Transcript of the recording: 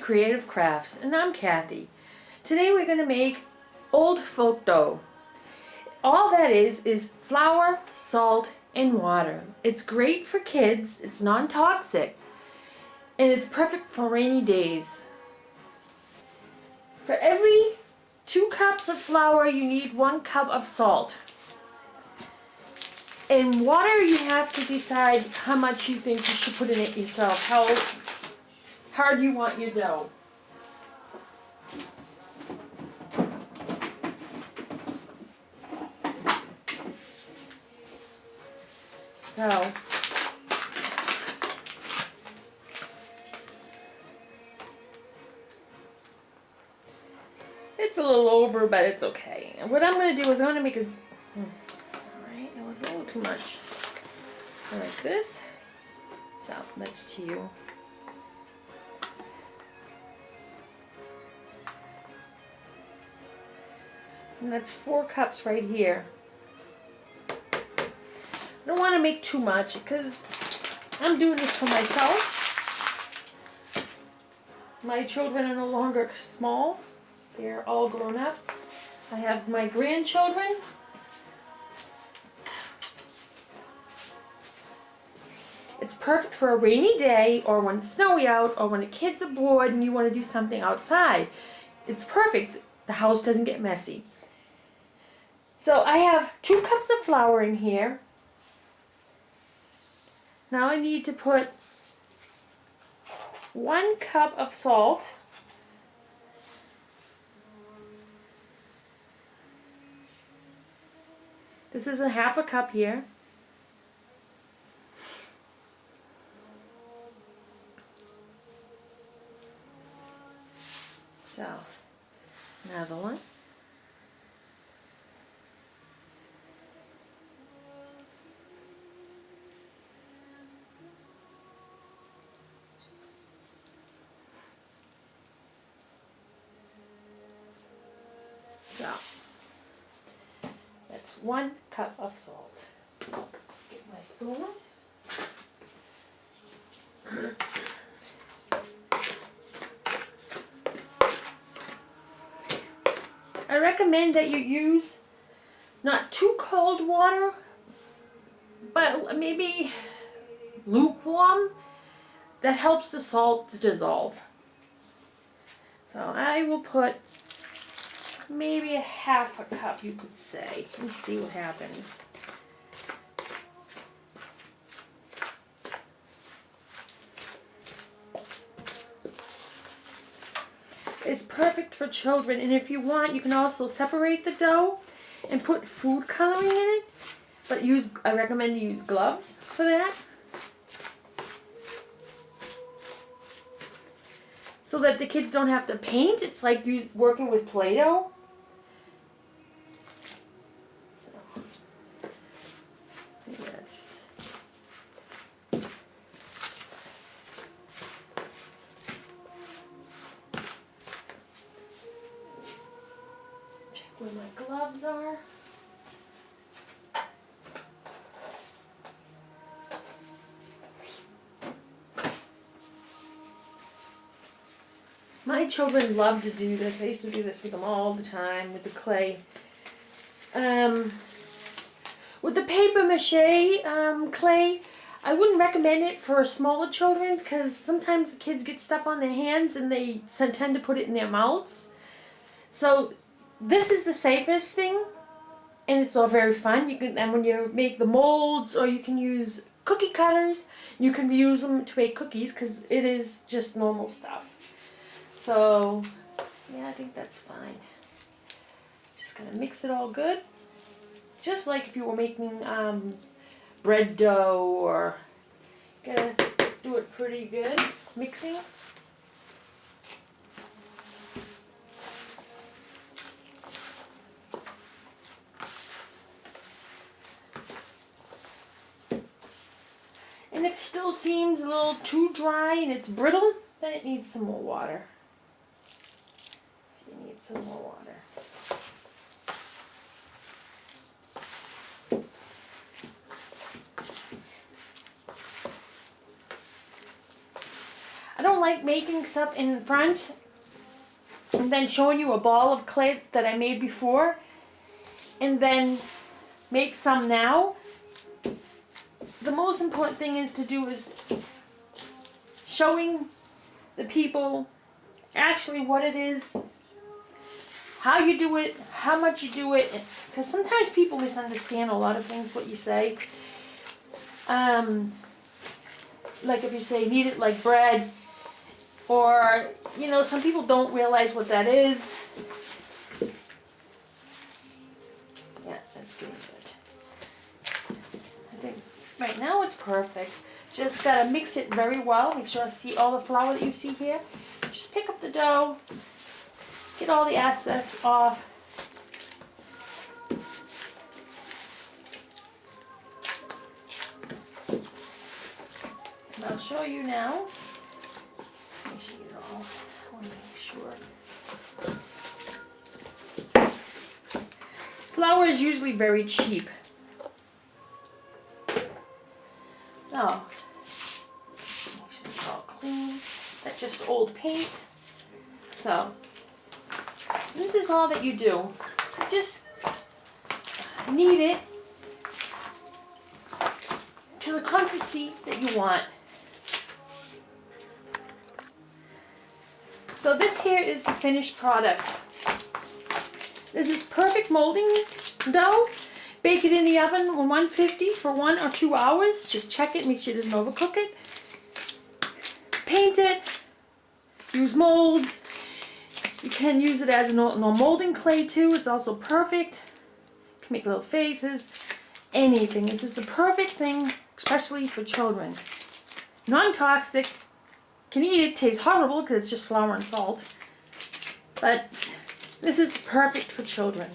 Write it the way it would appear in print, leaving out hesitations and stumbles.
Creative Crafts, and I'm Kathy. Today we're going to make old folk dough. All that is flour, salt, and water. It's great for kids, it's non-toxic, and it's perfect for rainy days. For every 2 cups of flour, you need 1 cup of salt. In water, you have to decide how much you think you should put in it yourself, how hard you want your dough. So, it's a little over, but it's okay. And what I'm going to do is I'm going to make a... Alright, that was a little too much. So like this. So, that's to you. And that's 4 cups right here. I don't want to make too much because I'm doing this for myself. My children are no longer small. They're all grown up. I have my grandchildren. It's perfect for a rainy day or when it's snowy out or when the kids are bored and you want to do something outside. It's perfect. The house doesn't get messy. So I have 2 cups of flour in here. Now I need to put 1 cup of salt. This is a half a cup here. So, another one. So, that's 1 cup of salt. Get my spoon. I recommend that you use not too cold water, but maybe lukewarm. That helps the salt to dissolve. So I will put maybe a half a cup, you could say, and see what happens. It's perfect for children, and if you want, you can also separate the dough and put food coloring in it, but I recommend you use gloves for that, so that the kids don't have to paint. It's like you working with Play-Doh. Yes. Check where my gloves are. My children love to do this. I used to do this with them all the time with the clay. With the paper mache clay, I wouldn't recommend it for smaller children because sometimes the kids get stuff on their hands and they tend to put it in their mouths. So this is the safest thing, and it's all very fun. And when you make the molds, or you can use cookie cutters, you can use them to make cookies because it is just normal stuff. So, yeah, I think that's fine. Just gonna mix it all good. Just like if you were making bread dough, or gonna do it pretty good, mixing. And if it still seems a little too dry and it's brittle, then it needs some more water. So you need some more water. like making stuff in front and then showing you a ball of clay that I made before and then make some now. The most important thing is to do is showing the people actually what it is, how you do it, how much you do it, because sometimes people misunderstand a lot of things what you say. Like if you say knead it like bread, or you know, some people don't realize what that is. Yeah, that's getting good. I think right now it's perfect. Just gotta mix it very well. Make sure I see all the flour that you see here. Just pick up the dough, get all the excess off. And I'll show you now. Make sure you get it all. I want to make sure. Flour is usually very cheap. So, make sure it's all clean. That's just old paint. So, this is all that you do. Just knead it to the consistency that you want. So this here is the finished product. This is perfect molding dough. Bake it in the oven on 150 for 1 or 2 hours. Just check it, make sure it doesn't overcook it. Paint it. Use molds. You can use it as no molding clay too. It's also perfect. You can make little faces. Anything. This is the perfect thing, especially for children. Non-toxic. Can eat it. Tastes horrible because it's just flour and salt. But this is perfect for children.